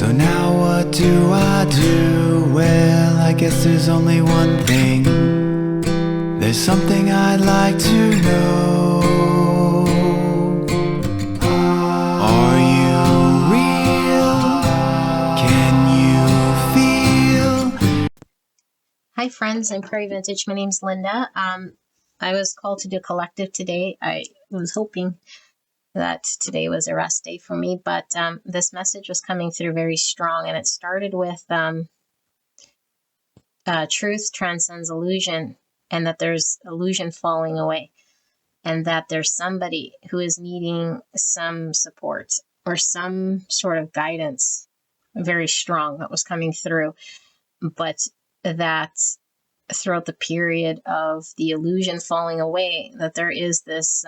So now what do I do? Well, I guess there's only one thing. There's something I'd like to know. Are you real? Can you feel? Hi friends, I'm Prairie Vintage. My name's Linda. I was called to do collective today. I was hoping that today was a rest day for me, but this message was coming through very strong, and it started with truth transcends illusion, and that there's illusion falling away, and that there's somebody who is needing some support or some sort of guidance, very strong, that was coming through, but that throughout the period of the illusion falling away, that there is this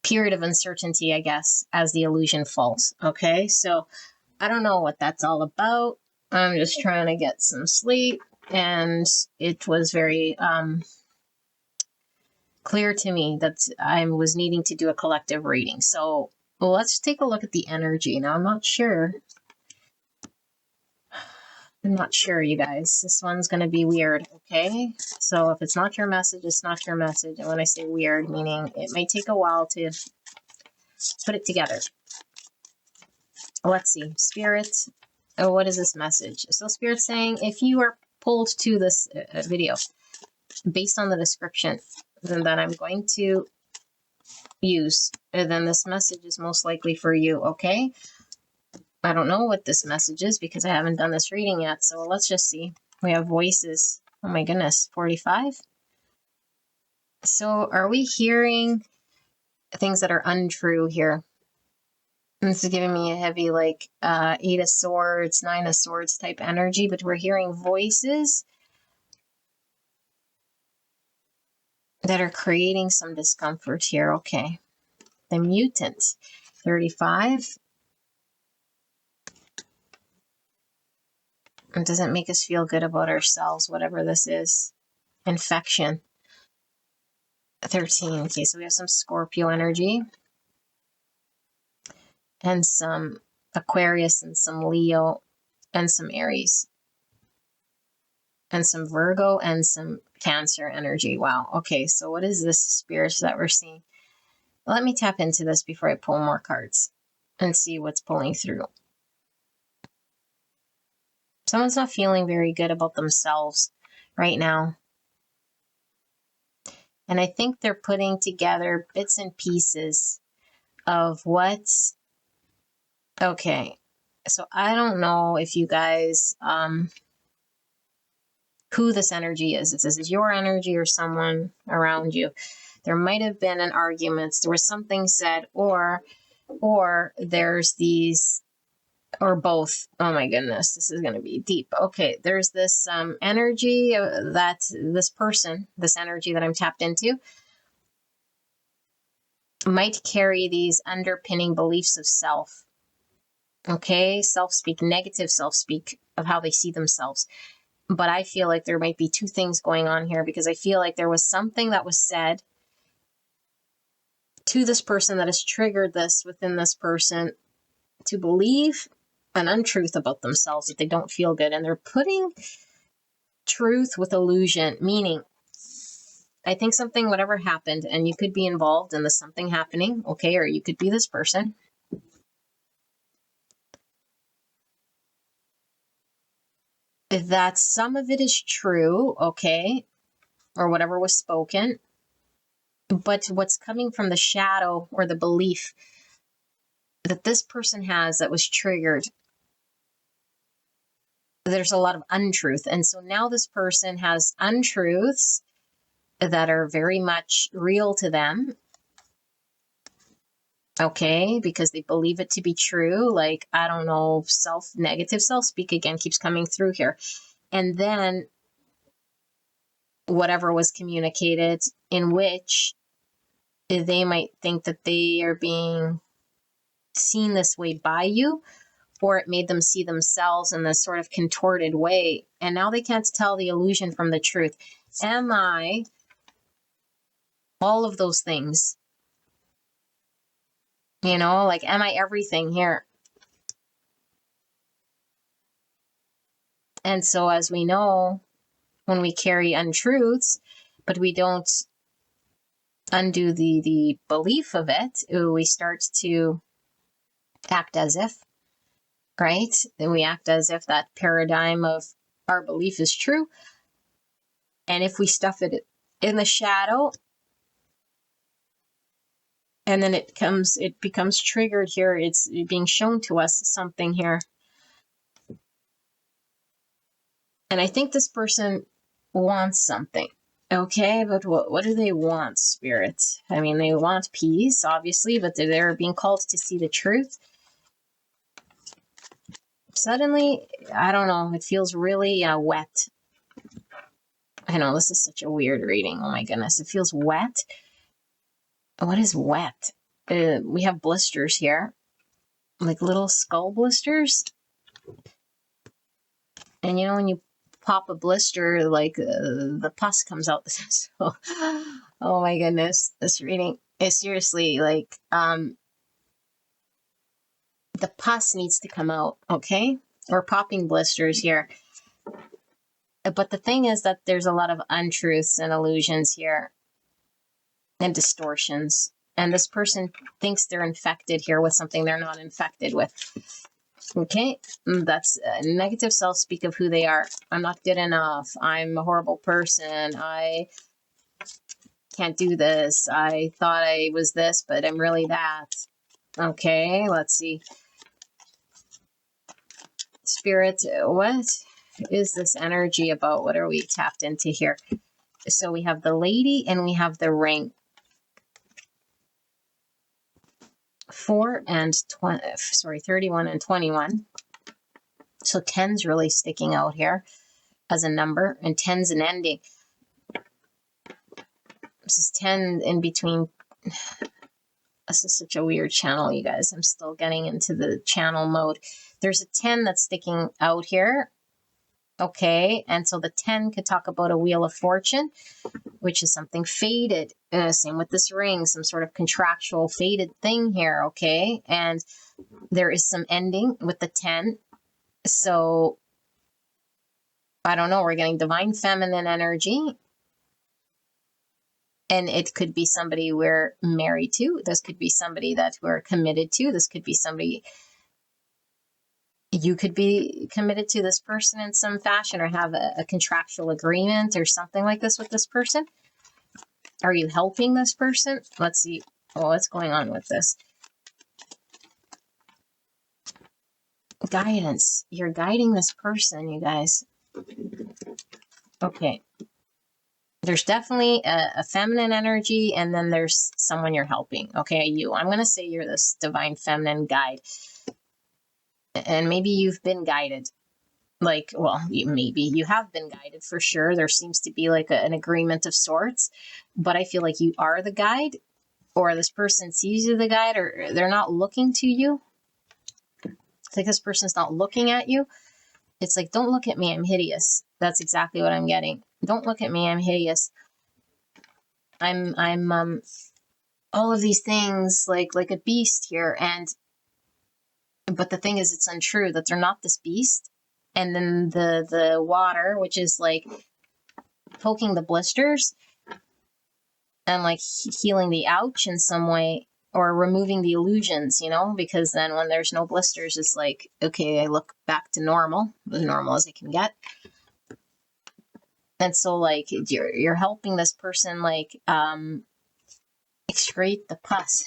period of uncertainty, I guess, as the illusion falls. Okay, so I don't know what that's all about. I'm just trying to get some sleep, and it was very clear to me that I was needing to do a collective reading. So let's take a look at the energy. Now, I'm not sure, you guys. This one's going to be weird, okay? So if it's not your message, it's not your message. And when I say weird, meaning it may take a while to put it together. Let's see. Spirit, what is this message? So Spirit's saying, if you are pulled to this video based on the description that I'm going to use, then this message is most likely for you, okay? I don't know what this message is because I haven't done this reading yet. So let's just see. We have voices. Oh my goodness, 45. So are we hearing things that are untrue here? And this is giving me a heavy, like, 8 of Swords, 9 of Swords type energy, but we're hearing voices that are creating some discomfort here. Okay. The Mutant, 35. It doesn't make us feel good about ourselves, whatever this is. Infection, 13. Okay, so we have some Scorpio energy and some Aquarius and some Leo and some Aries and some Virgo and some Cancer energy. Wow. Okay, so what is this, Spirit, that we're seeing? Let me tap into this before I pull more cards and see what's pulling through. Someone's not feeling very good about themselves right now. And I think they're putting together bits and pieces of what's okay. So I don't know if you guys, who this energy is. If this is your energy or someone around you. There might have been an argument. There was something said, or there's these, or both. Oh my goodness, this is going to be deep. Okay, there's this energy that this person, this energy that I'm tapped into, might carry these underpinning beliefs of self. Okay, self-speak, negative self-speak of how they see themselves. But I feel like there might be two things going on here, because I feel like there was something that was said to this person that has triggered this within this person to believe an untruth about themselves, that they don't feel good. And they're putting truth with illusion, meaning I think something, whatever happened, and you could be involved in this something happening, okay, or you could be this person. That some of it is true, okay, or whatever was spoken, but what's coming from the shadow or the belief that this person has that was triggered, there's a lot of untruth. And so now this person has untruths that are very much real to them, okay, because they believe it to be true. Like, I don't know, negative self-speak again keeps coming through here. And then whatever was communicated, in which they might think that they are being seen this way by you, or it made them see themselves in this sort of contorted way. And now they can't tell the illusion from the truth. Am I all of those things? You know, like, am I everything here? And so, as we know, when we carry untruths, but we don't undo the belief of it, we start to act as if, right? And we act as if that paradigm of our belief is true. And if we stuff it in the shadow, and then it becomes triggered here, it's being shown to us something here. And I think this person wants something. Okay, but what do they want, Spirit? I mean, they want peace, obviously, but they're being called to see the truth. Suddenly, I don't know, it feels really wet. I know, this is such a weird reading. Oh my goodness, it feels wet. What is wet? We have blisters here, like little skull blisters. And you know, when you pop a blister, like the pus comes out. So, oh my goodness, this reading is seriously like, the pus needs to come out, okay? We're popping blisters here. But the thing is that there's a lot of untruths and illusions here and distortions. And this person thinks they're infected here with something they're not infected with. Okay, that's negative self-speak of who they are. I'm not good enough. I'm a horrible person. I can't do this. I thought I was this, but I'm really that. Okay, let's see. Spirit, what is this energy about? What are we tapped into here? So we have the lady and we have the ring. 31 and 21. So 10's really sticking out here as a number, and 10's an ending. This is 10 in between. This is such a weird channel, you guys. I'm still getting into the channel mode. There's a 10 that's sticking out here. Okay, and so the 10 could talk about a wheel of fortune, which is something faded. Same with this ring, some sort of contractual faded thing here, okay? And there is some ending with the 10. So, I don't know, we're getting divine feminine energy. And it could be somebody we're married to. This could be somebody that we're committed to. This could be somebody... You could be committed to this person in some fashion, or have a contractual agreement or something like this with this person. Are you helping this person? Let's see. Oh, what's going on with this? Guidance. You're guiding this person, you guys. Okay. There's definitely a feminine energy, and then there's someone you're helping. Okay, you. I'm going to say you're this divine feminine guide. And maybe you've been guided. Like, well, maybe you have been guided for sure. There seems to be like an agreement of sorts, but I feel like you are the guide, or this person sees you the guide, or they're not looking to you. It's like this person's not looking at you. It's like, don't look at me, I'm hideous. That's exactly what I'm getting. Don't look at me, I'm hideous. I'm all of these things, like a beast here. But the thing is, it's untrue that they're not this beast. And then the water, which is like poking the blisters and like healing the ouch in some way, or removing the illusions, you know, because then when there's no blisters, it's like, okay, I look back to normal, as normal as I can get. And so like you're helping this person like excrete the pus.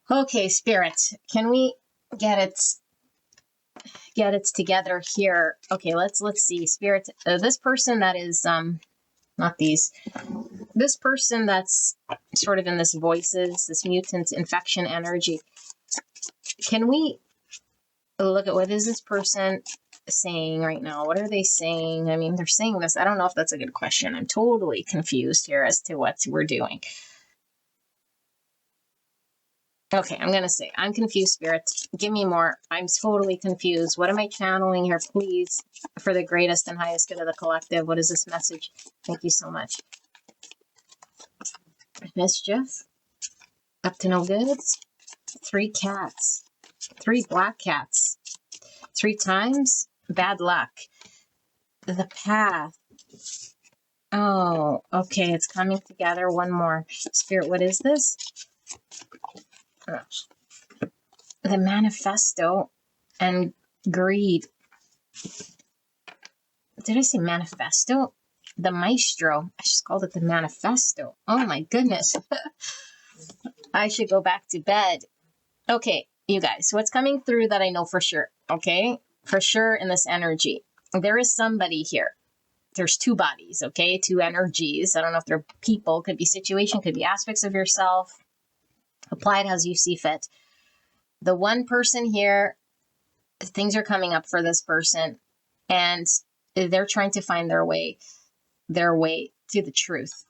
Okay, Spirit, can we get it together here? Okay, let's see, Spirit. This person that is not these. This person that's sort of in this voices, this mutant infection energy. Can we look at what is this person saying right now? What are they saying? I mean, they're saying this. I don't know if that's a good question. I'm totally confused here as to what we're doing. Okay, I'm going to say, I'm confused, Spirit. Give me more. I'm totally confused. What am I channeling here, please? For the greatest and highest good of the collective. What is this message? Thank you so much. Mischief. Up to no good. 3 cats. 3 black cats. 3 times. Bad luck. The path. Oh, okay. It's coming together. One more. Spirit, what is this? The manifesto and greed. Did I say manifesto? The maestro. I just called it the manifesto. Oh my goodness. I should go back to bed. Okay, you guys, what's coming through that I know for sure, okay? For sure in this energy. There is somebody here. There's 2 bodies, okay? 2 energies. I don't know if they're people, could be situation, could be aspects of yourself. Apply it as you see fit. The one person here, things are coming up for this person, and they're trying to find their way to the truth.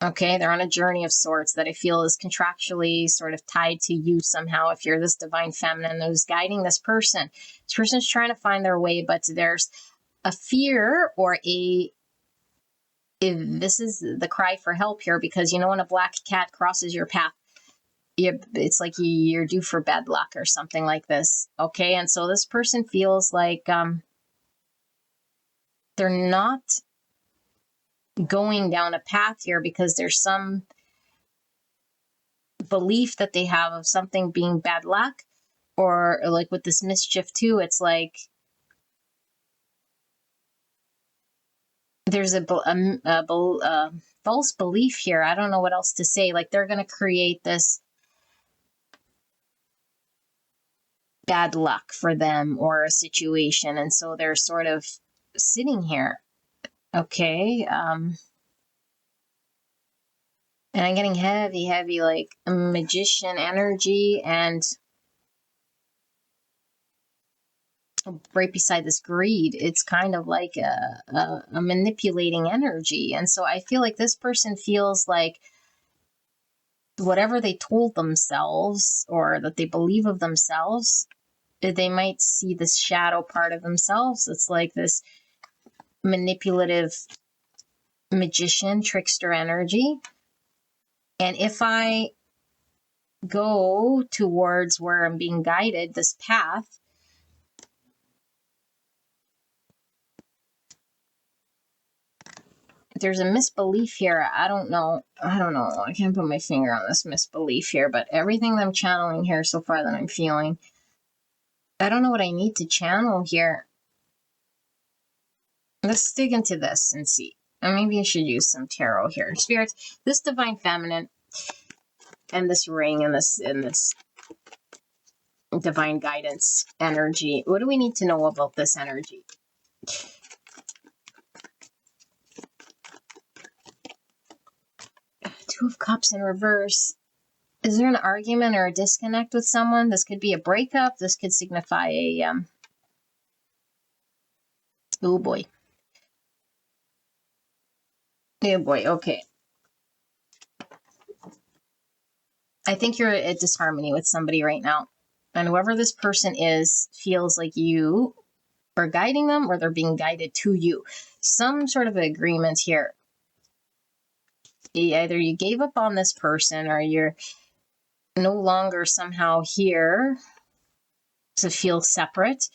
Okay, they're on a journey of sorts that I feel is contractually sort of tied to you somehow. If you're this divine feminine who's guiding this person's trying to find their way, but there's a fear or this is the cry for help here, because you know when a black cat crosses your path, it's like you're due for bad luck or something like this. Okay, and so this person feels like they're not going down a path here because there's some belief that they have of something being bad luck, or like with this mischief too, it's like there's a false belief here. I don't know what else to say. Like they're going to create this bad luck for them or a situation, and so they're sort of sitting here. Okay, and I'm getting heavy like magician energy, and right beside this greed, it's kind of like a manipulating energy. And so I feel like this person feels like whatever they told themselves or that they believe of themselves, they might see this shadow part of themselves. It's like this manipulative magician, trickster energy. And if I go towards where I'm being guided, this path, there's a misbelief here. I don't know. I can't put my finger on this misbelief here, but everything that I'm channeling here so far that I'm feeling, I don't know what I need to channel here. Let's dig into this and see. And maybe I should use some tarot here. Spirits, this divine feminine and this ring and this divine guidance energy. What do we need to know about this energy? Two of Cups in reverse. Is there an argument or a disconnect with someone? This could be a breakup. This could signify a oh boy. Oh boy, okay. I think you're at disharmony with somebody right now. And whoever this person is feels like you are guiding them or they're being guided to you. Some sort of agreement here. Either you gave up on this person or you're no longer somehow here to feel separate.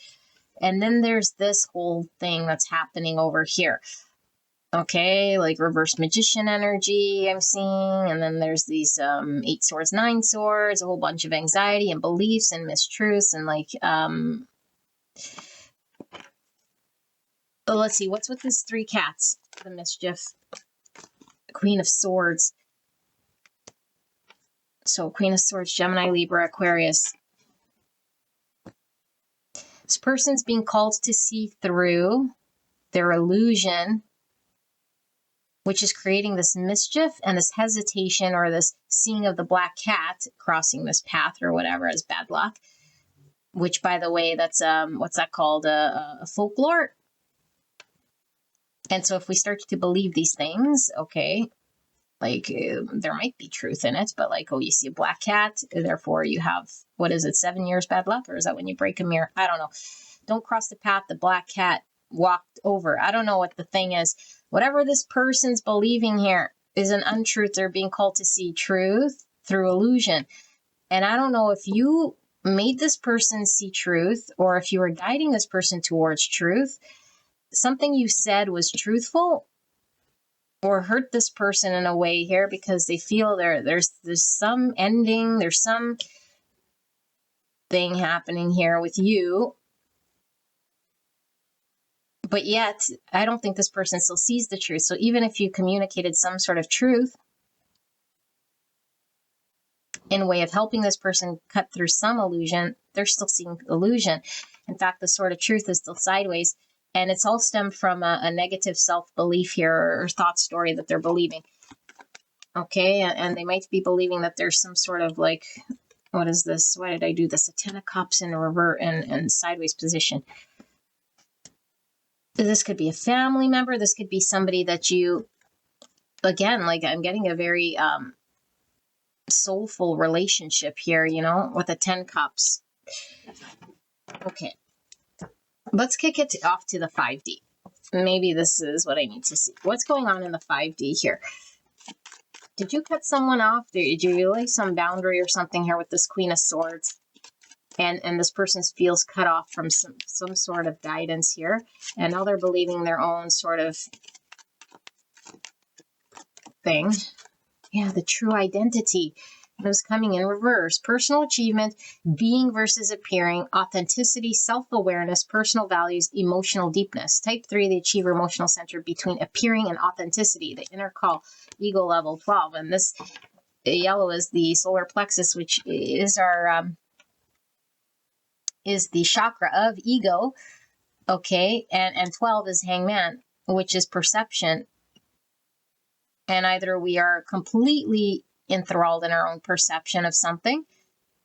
And then there's this whole thing that's happening over here. Okay, like reverse magician energy I'm seeing. And then there's these 8 swords, 9 swords, a whole bunch of anxiety and beliefs and mistruths and like let's see, what's with these 3 cats? The mischief. Queen of Swords. So Queen of Swords, Gemini, Libra, Aquarius. This person's being called to see through their illusion, which is creating this mischief and this hesitation or this seeing of the black cat crossing this path or whatever as bad luck, which, by the way, that's, what's that called? A folklore. And so if we start to believe these things, okay, like there might be truth in it, but like, oh, you see a black cat, therefore you have, what is it, 7 years bad luck? Or is that when you break a mirror? I don't know. Don't cross the path the black cat walked over. I don't know what the thing is. Whatever this person's believing here is an untruth. They're being called to see truth through illusion. And I don't know if you made this person see truth or if you were guiding this person towards truth. Something you said was truthful or hurt this person in a way here because they feel there's some ending, there's some thing happening here with you. But yet, I don't think this person still sees the truth. So even if you communicated some sort of truth in a way of helping this person cut through some illusion, they're still seeing illusion. In fact, the sort of truth is still sideways. And it's all stemmed from a negative self-belief here or thought story that they're believing. Okay, and they might be believing that there's some sort of like, what is this? Why did I do this? A Ten of Cups in a revert and sideways position. This could be a family member. This could be somebody that you, again, like I'm getting a very soulful relationship here, you know, with a 10 cups. Okay. Let's kick it off to the 5D. Maybe this is what I need to see. What's going on in the 5D here? Did you cut someone off? Did you realize some boundary or something here with this Queen of Swords? And this person feels cut off from some sort of guidance here. And now they're believing their own sort of thing. Yeah, the true identity. It was coming in reverse. Personal achievement, being versus appearing, authenticity, self-awareness, personal values, emotional deepness. Type 3, the achiever emotional center between appearing and authenticity, the inner call, ego level 12. And this yellow is the solar plexus, which is our is the chakra of ego. Okay, and 12 is hangman, which is perception. And either we are completely enthralled in our own perception of something,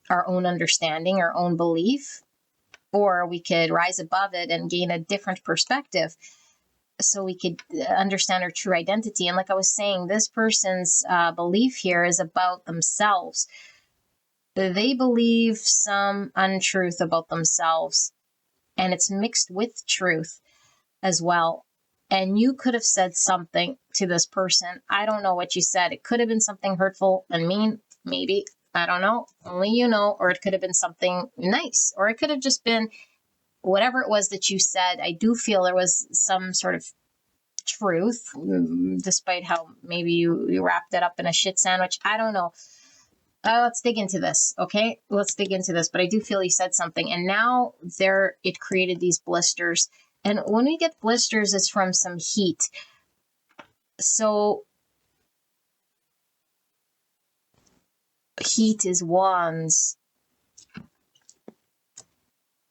our own understanding, our own belief, or we could rise above it and gain a different perspective so we could understand our true identity. And like I was saying, this person's belief here is about themselves. They believe some untruth about themselves, and it's mixed with truth as well. And you could have said something to this person. I don't know what you said. It could have been something hurtful and mean, maybe. I don't know. Only you know. Or it could have been something nice. Or it could have just been whatever it was that you said. I do feel there was some sort of truth, despite how maybe you wrapped it up in a shit sandwich. I don't know. Let's dig into this, okay? Let's dig into this. But I do feel you said something. And now it created these blisters. And when we get blisters, it's from some heat. So heat is wands.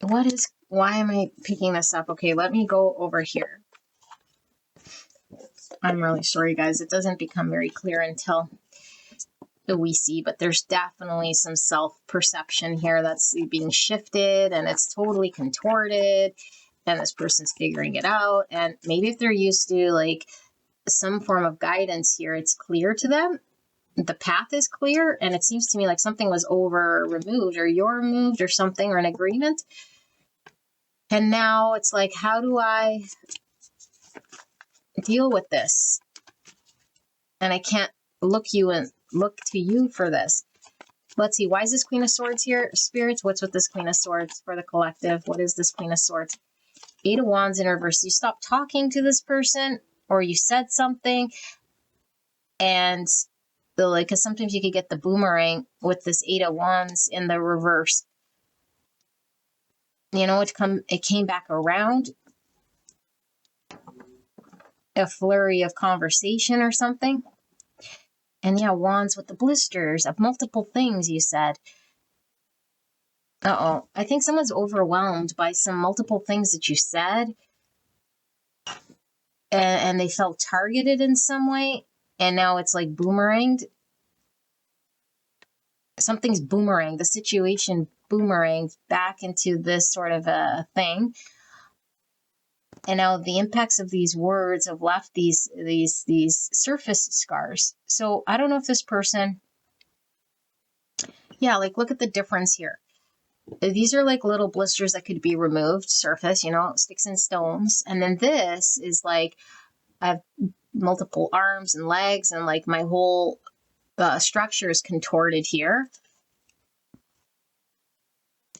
Why am I picking this up? Okay, let me go over here. I'm really sorry, guys. It doesn't become very clear until we see, but there's definitely some self-perception here that's being shifted and it's totally contorted. And this person's figuring it out. And maybe if they're used to like some form of guidance here, it's clear to them. The path is clear. And it seems to me like something was removed or you're removed or something or an agreement. And now it's like, how do I deal with this? And I can't look to you for this. Let's see. Why is this Queen of Swords here? Spirits, what's with this Queen of Swords for the collective? What is this Queen of Swords? 8 of Wands in reverse. You stopped talking to this person or you said something and because sometimes you could get the boomerang with this 8 of Wands in the reverse. You know, it came back around. A flurry of conversation or something. And yeah, Wands with the blisters of multiple things you said. Uh-oh. I think someone's overwhelmed by some multiple things that you said. And they felt targeted in some way. And now it's like boomeranged. Something's boomeranged. The situation boomeranged back into this sort of a thing. And now the impacts of these words have left these surface scars. So I don't know if this person... Yeah, like look at the difference here. These are like little blisters that could be removed, surface, you know, sticks and stones. And then this is like, I have multiple arms and legs and like my whole the structure is contorted here.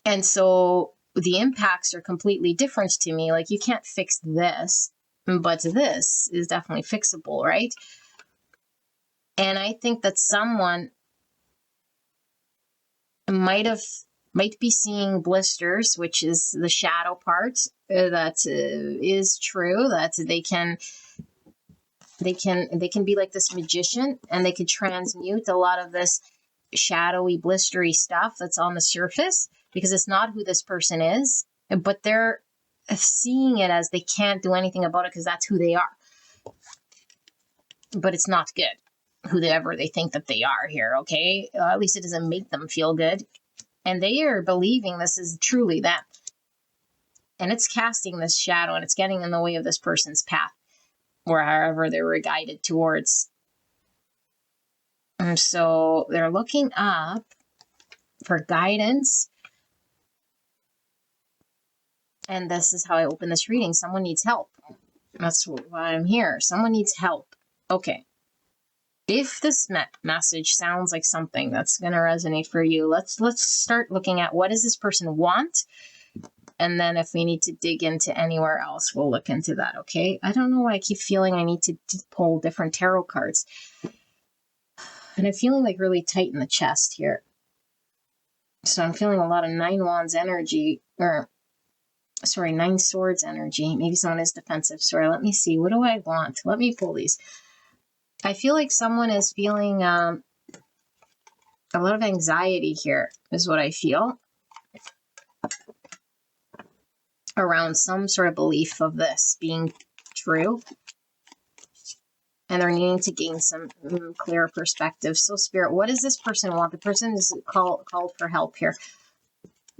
And so the impacts are completely different to me. Like, you can't fix this, but this is definitely fixable, right? And I think that someone might be seeing blisters, which is the shadow part. That is true, that they can be like this magician, and they could transmute a lot of this shadowy, blistery stuff that's on the surface, because it's not who this person is, but they're seeing it as they can't do anything about it because that's who they are. But it's not good, whoever they think that they are here, okay? At least it doesn't make them feel good. And they are believing this is truly them. And it's casting this shadow, and it's getting in the way of this person's path, or however they were guided towards. And so they're looking up for guidance. And this is how I open this reading. Someone needs help. That's why I'm here. Someone needs help. Okay. If this message sounds like something that's going to resonate for you, let's start looking at what does this person want? And then if we need to dig into anywhere else, we'll look into that, okay? I don't know why I keep feeling I need to pull different tarot cards. And I'm feeling like really tight in the chest here. So I'm feeling a lot of 9 wands energy, or sorry, 9 swords energy. Maybe someone is defensive. Sorry, let me see. What do I want? Let me pull these. I feel like someone is feeling a lot of anxiety here, is what I feel, around some sort of belief of this being true. And they're needing to gain some clearer perspective. So, Spirit, what does this person want? The person is called for help here.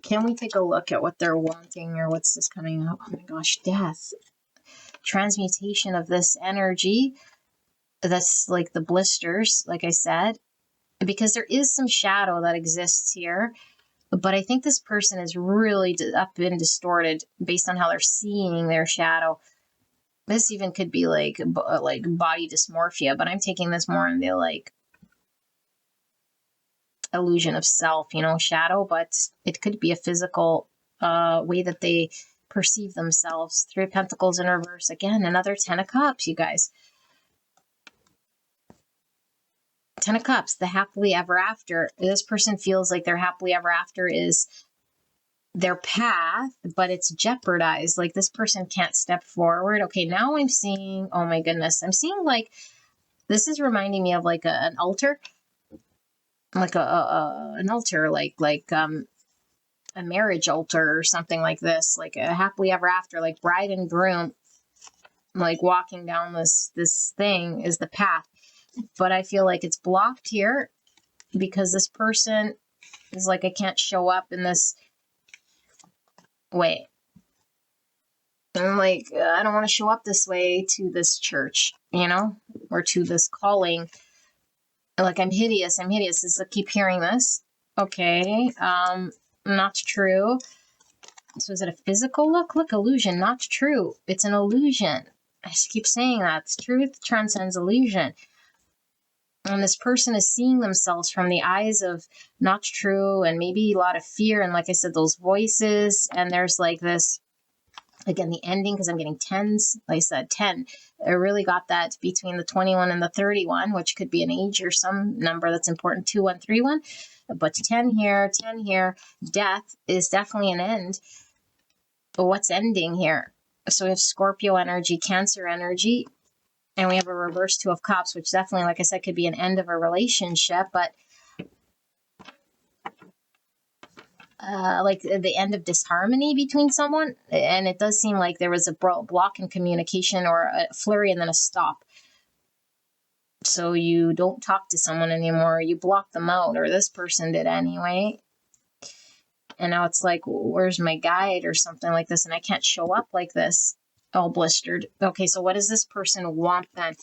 Can we take a look at what they're wanting, or what's this coming up? Oh my gosh, death. Transmutation of this energy. That's like the blisters, like I said, because there is some shadow that exists here. But I think this person is really up and distorted based on how they're seeing their shadow. This even could be like body dysmorphia, but I'm taking this more in the like illusion of self, shadow, but it could be a physical way that they perceive themselves. 3 of Pentacles in reverse. Again, another 10 of Cups, you guys. 10 of Cups, the happily ever after. This person feels like their happily ever after is their path, but it's jeopardized. Like, this person can't step forward. Okay, now I'm seeing, oh my goodness, I'm seeing like, this is reminding me of like an altar, like an altar, like a marriage altar or something like this, like a happily ever after, like bride and groom, like walking down this thing is the path. But I feel like it's blocked here because this person is like, I can't show up in this way. And I'm like, I don't want to show up this way to this church, or to this calling. Like, I'm hideous. I keep hearing this. Okay. Not true. So is it a physical look? Look, illusion, not true. It's an illusion. I just keep saying that. Truth transcends illusion. And this person is seeing themselves from the eyes of not true, and maybe a lot of fear. And like I said, those voices, and there's like this, again, the ending, because I'm getting 10s. Like I said, 10. I really got that between the 21 and the 31, which could be an age or some number that's important, 2131. But 10 here, death is definitely an end. But what's ending here? So we have Scorpio energy, Cancer energy, and we have a reverse 2 of Cups, which definitely, like I said, could be an end of a relationship, but like the end of disharmony between someone. And it does seem like there was a block in communication, or a flurry and then a stop. So you don't talk to someone anymore, you block them out, or this person did anyway. And now it's like, where's my guide or something like this, and I can't show up like this, all blistered. Okay, so what does this person want then?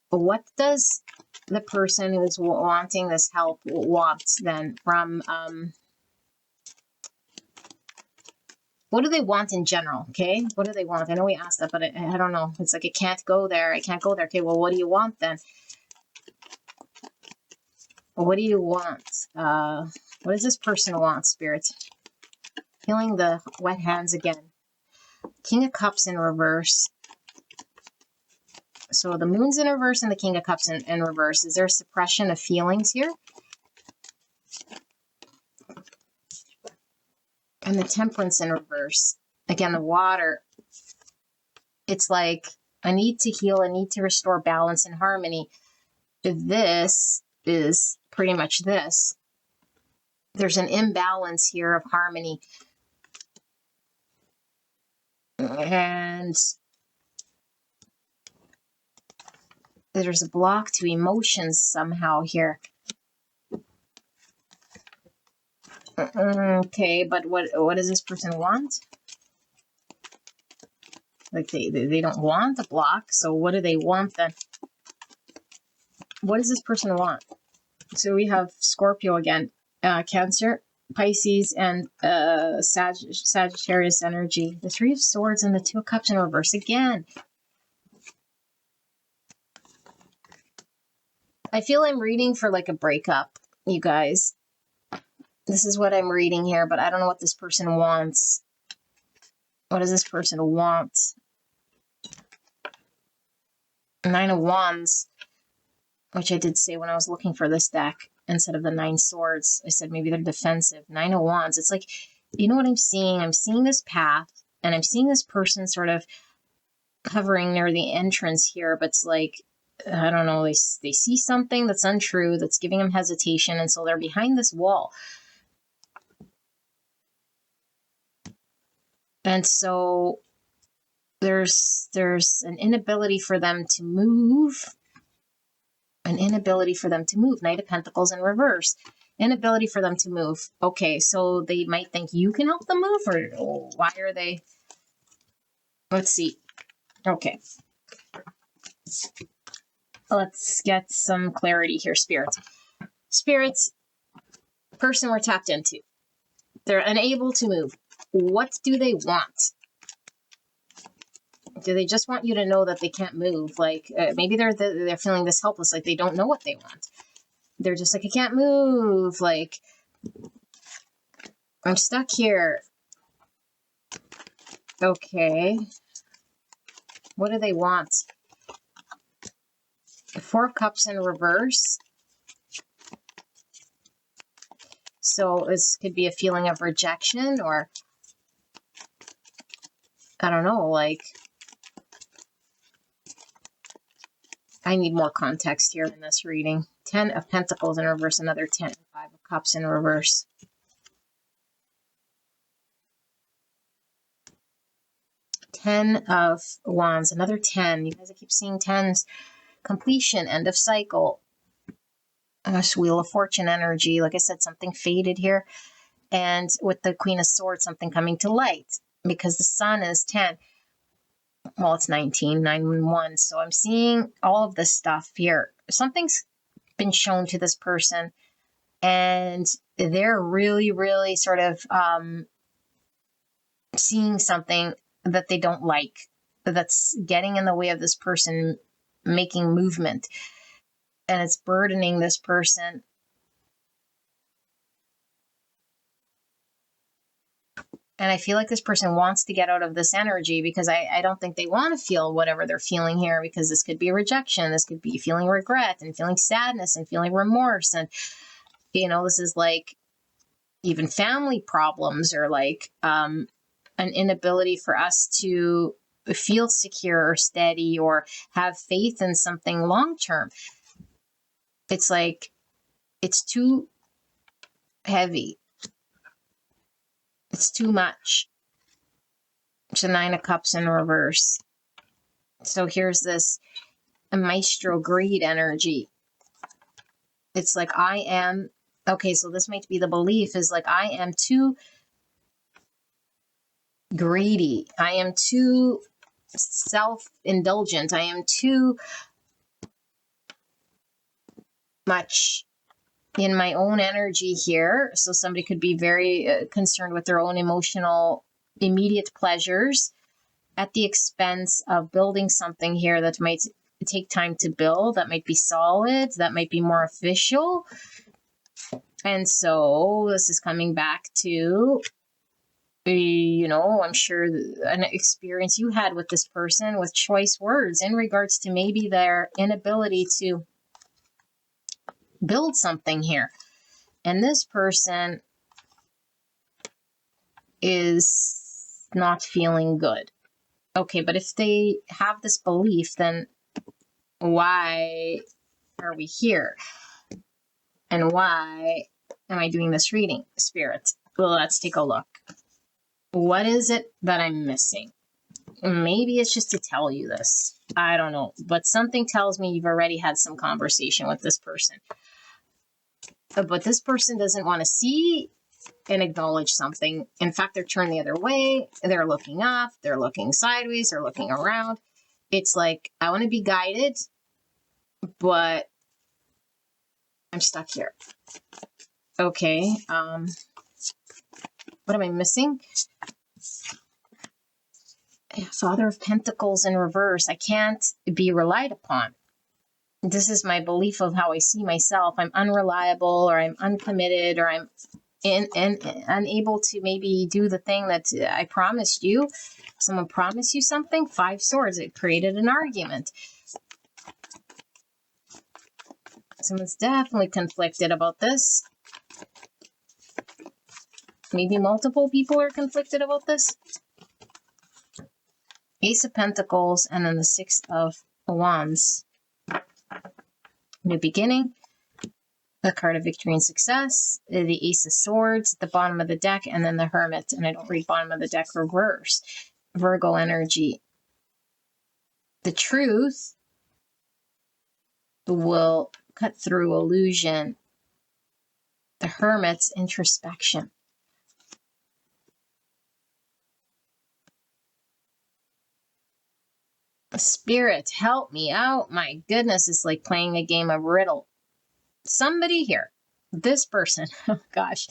What does the person who's wanting this help want then from, what do they want in general? Okay, what do they want? I know we asked that, but I don't know. It's like, I can't go there. Okay, well, what do you want then? What do you want? What does this person want, Spirit? Feeling the wet hands again. King of Cups in reverse. So the Moon's in reverse and the King of Cups in reverse. Is there suppression of feelings here? And the Temperance in reverse. Again, the water. It's like, I need to heal. I need to restore balance and harmony. This is pretty much this. There's an imbalance here of harmony. And there's a block to emotions somehow here. Okay, but what does this person want? Like they don't want the block, so what do they want then? What does this person want? So we have Scorpio again, Cancer, Pisces, and Sagittarius energy. The Three of Swords and the Two of Cups in reverse again. I feel I'm reading for like a breakup, you guys. This is what I'm reading here, but I don't know what this person wants. What does this person want? Nine of Wands, which I did say when I was looking for this deck instead of the Nine Swords. I said maybe they're defensive. Nine of Wands. It's like, you know what I'm seeing? I'm seeing this path, and I'm seeing this person sort of hovering near the entrance here, but it's like, I don't know, they see something that's untrue, that's giving them hesitation, and so they're behind this wall. And so there's an inability for them to move. An inability for them to move. Knight of Pentacles in reverse. Inability for them to move. Okay, so they might think you can help them move, or why are they? Let's see. Okay. Let's get some clarity here, Spirits. Spirits, person we're tapped into. They're unable to move. What do they want? Do they just want you to know that they can't move? Like, maybe they're feeling this helpless, like they don't know what they want. They're just like, I can't move. Like, I'm stuck here. Okay. What do they want? The Four of Cups in reverse. So this could be a feeling of rejection, or I don't know, like, I need more context here in this reading. 10 of Pentacles in reverse, another 10. 5 of Cups in reverse. Ten of Wands, another 10. You guys, I keep seeing 10s. Completion, end of cycle. Wheel of Fortune energy. Like I said, something faded here. And with the Queen of Swords, something coming to light. Because the Sun is 10. Well, it's 19, 9 and 1. So I'm seeing all of this stuff here. Something's been shown to this person. And they're really, really sort of seeing something that they don't like. That's getting in the way of this person making movement. And it's burdening this person. And I feel like this person wants to get out of this energy, because I don't think they want to feel whatever they're feeling here, because this could be rejection. This could be feeling regret and feeling sadness and feeling remorse. And, you know, this is like even family problems, or like an inability for us to feel secure or steady or have faith in something long term. It's like, it's too heavy. It's too much. It's a 9 of Cups in reverse. So here's this maestro greed energy. It's like, I am, okay, so this might be the belief, is like, I am too greedy. I am too self-indulgent. I am too much in my own energy here. So somebody could be very concerned with their own emotional, immediate pleasures at the expense of building something here that might take time to build, that might be solid, that might be more official. And so this is coming back to, you know, I'm sure an experience you had with this person with choice words in regards to maybe their inability to build something here. And this person is not feeling good. Okay, but if they have this belief, then why are we here? And why am I doing this reading, Spirit? Well, let's take a look. What is it that I'm missing? Maybe it's just to tell you this. I don't know. But something tells me you've already had some conversation with this person. But this person doesn't want to see and acknowledge something. In fact, they're turned the other way. They're looking up. They're looking sideways. They're looking around. It's like, I want to be guided, but I'm stuck here. Okay. What am I missing? Father of Pentacles in reverse. I can't be relied upon. This is my belief of how I see myself. I'm unreliable, or I'm uncommitted, or I'm unable to maybe do the thing that I promised you. Someone promised you something. 5 swords. It created an argument. Someone's definitely conflicted about this. Maybe multiple people are conflicted about this. Ace of Pentacles, and then the 6 of Wands. New beginning. The card of victory and success. The Ace of Swords at the bottom of the deck, and then the Hermit. And I don't read bottom of the deck reverse. Virgo energy. The truth will cut through illusion. The Hermit's introspection. Spirit, help me out. My goodness, it's like playing a game of riddle. Somebody here, this person, oh gosh,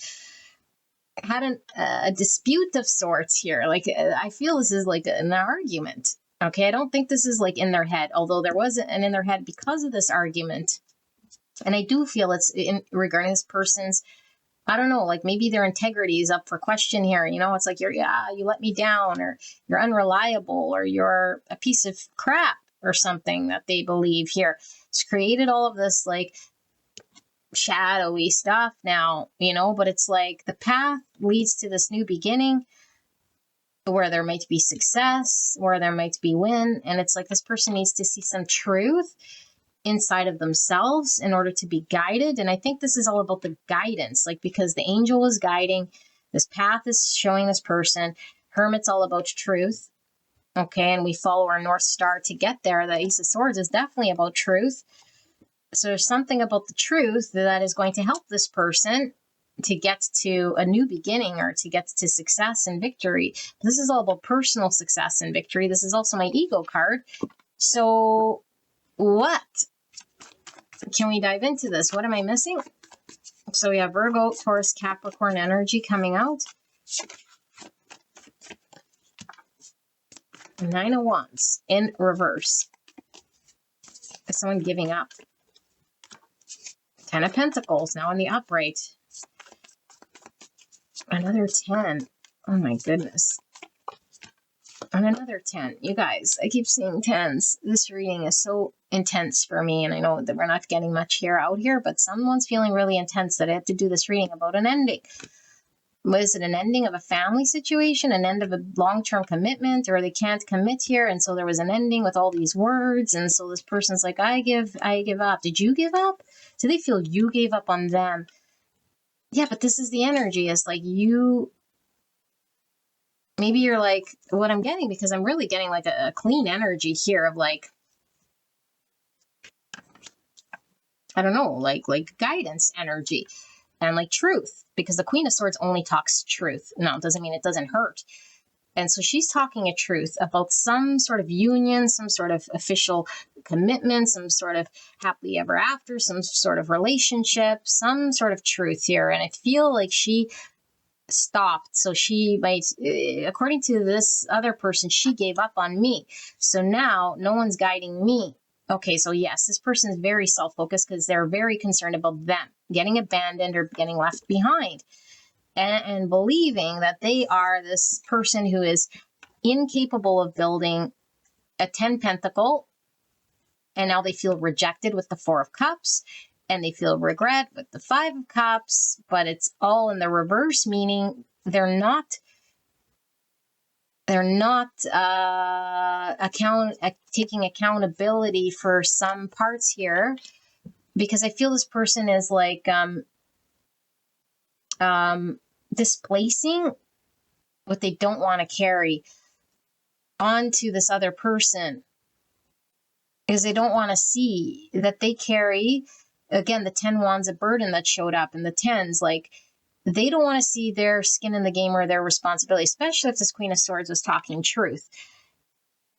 had a dispute of sorts here. Like, I feel this is like an argument. Okay, I don't think this is like in their head, although there was an in their head because of this argument. And I do feel it's regarding this person's, I don't know, like maybe their integrity is up for question here. You know, it's like, you let me down, or you're unreliable, or you're a piece of crap or something that they believe here. It's created all of this like shadowy stuff now, you know, but it's like the path leads to this new beginning where there might be success, where there might be win. And it's like this person needs to see some truth inside of themselves in order to be guided. And I think this is all about the guidance, like, because the angel is guiding, this path is showing this person. Hermit's all about truth. Okay, and we follow our North Star to get there. The Ace of Swords is definitely about truth. So there's something about the truth that is going to help this person to get to a new beginning, or to get to success and victory. This is all about personal success and victory. This is also my ego card. So what? Can we dive into this? What am I missing? So we have Virgo, Taurus, Capricorn energy coming out. 9 of Wands in reverse. Is someone giving up? 10 of Pentacles now in the upright. Another 10. Oh my goodness. And another 10. You guys, I keep seeing 10s. This reading is so intense for me, and I know that we're not getting much here out here, but someone's feeling really intense that I have to do this reading about an ending. Was it an ending of a family situation, an end of a long-term commitment, or they can't commit here, and so there was an ending with all these words, and so this person's like, I give up. Did you give up? Do they feel you gave up on them? Yeah, but this is the energy. It's like you, maybe you're like, what I'm getting, because I'm really getting like a clean energy here of like, I don't know, like guidance energy and like truth, because the Queen of Swords only talks truth. No, it doesn't mean it doesn't hurt. And so she's talking a truth about some sort of union, some sort of official commitment, some sort of happily ever after, some sort of relationship, some sort of truth here. And I feel like she stopped. So she might, according to this other person, she gave up on me. So now no one's guiding me. Okay, so yes, this person is very self-focused because they're very concerned about them. getting abandoned or getting left behind, and believing that they are this person who is incapable of building a 10 pentacle, and now they feel rejected with the 4 of cups, and they feel regret with the 5 of cups, but it's all in the reverse, meaning they're not taking accountability for some parts here, because I feel this person is like displacing what they don't want to carry onto this other person, because they don't want to see that they carry, again, the 10 wands of burden that showed up in the 10s. Like, they don't want to see their skin in the game or their responsibility, especially if this Queen of Swords was talking truth.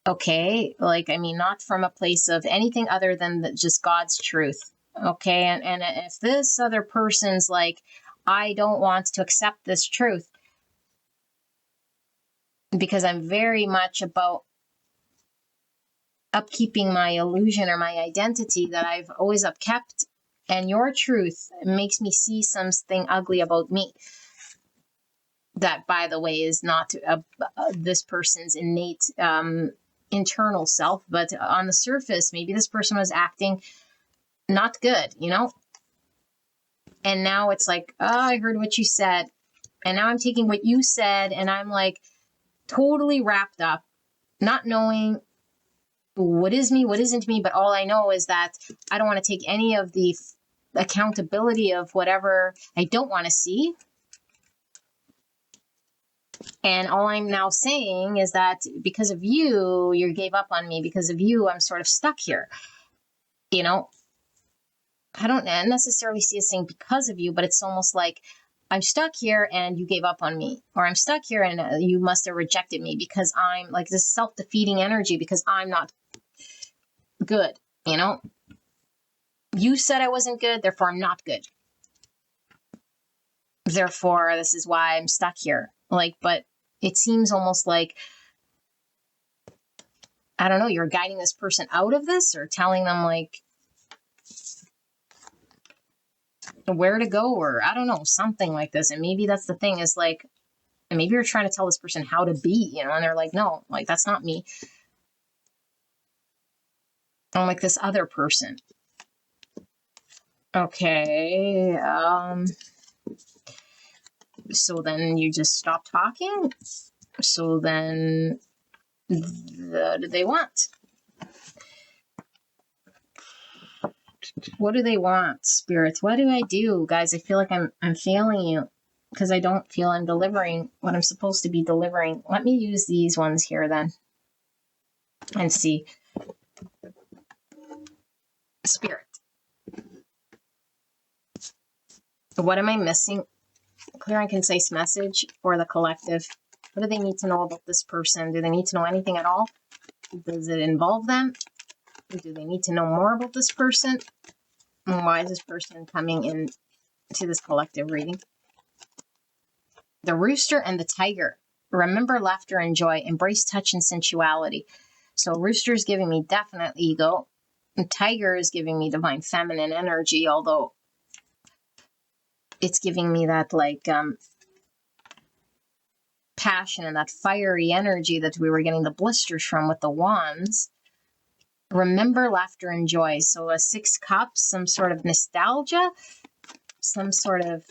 Okay, like, I mean, not from a place of anything other than just God's truth. Okay, and if this other person's like, I don't want to accept this truth because I'm very much about upkeeping my illusion or my identity that I've always upkept, and your truth makes me see something ugly about me. That, by the way, is not this person's innate internal self, but on the surface, maybe this person was acting not good, you know? And now it's like, oh, I heard what you said. And now I'm taking what you said and I'm like totally wrapped up, not knowing what is me, what isn't me. But all I know is that I don't want to take any of the accountability of whatever I don't want to see. And all I'm now saying is that because of you, you gave up on me. Because of you, I'm sort of stuck here. You know, I don't necessarily see it saying because of you, but it's almost like I'm stuck here and you gave up on me. Or I'm stuck here and you must have rejected me because I'm like this self-defeating energy because I'm not good, you know? You said I wasn't good, therefore I'm not good. Therefore, this is why I'm stuck here. Like, but it seems almost like, I don't know, you're guiding this person out of this or telling them like where to go, or I don't know, something like this. And maybe that's the thing, is like, and maybe you're trying to tell this person how to be, you know, and they're like, no, like, that's not me. I'm like this other person. Okay. So then you just stop talking. So then what do they want? What do they want, spirits? What do I do, guys? I feel like I'm failing you because I don't feel I'm delivering what I'm supposed to be delivering. Let me use these ones here then and see. Spirit. What am I missing? Clear and concise message for the collective. What do they need to know about this person? Do they need to know anything at all? Does it involve them? Do they need to know more about this person? And why is this person coming in to this collective reading? The rooster and the tiger. Remember laughter and joy. Embrace touch and sensuality. So rooster is giving me definite ego. And tiger is giving me divine feminine energy, although it's giving me that like passion and that fiery energy that we were getting the blisters from with the wands. Remember laughter and joy. So a 6 cups, some sort of nostalgia, some sort of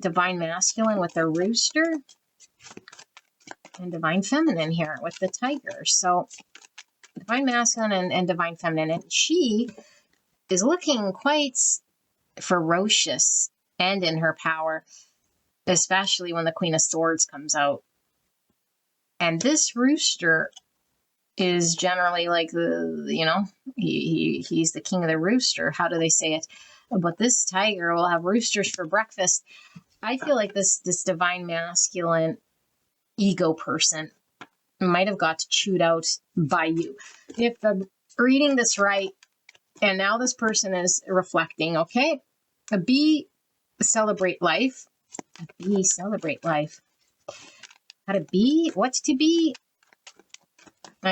divine masculine with the rooster, and divine feminine here with the tiger. So divine masculine and divine feminine. And she is looking quite ferocious and in her power, especially when the Queen of Swords comes out. And this rooster is generally like the, you know, he's the king of the rooster. How do they say it? But this tiger will have roosters for breakfast. I feel like this divine masculine ego person might have got chewed out by you. If I'm reading this right, and now this person is reflecting, okay, celebrate life. Celebrate life. How to be, what to be.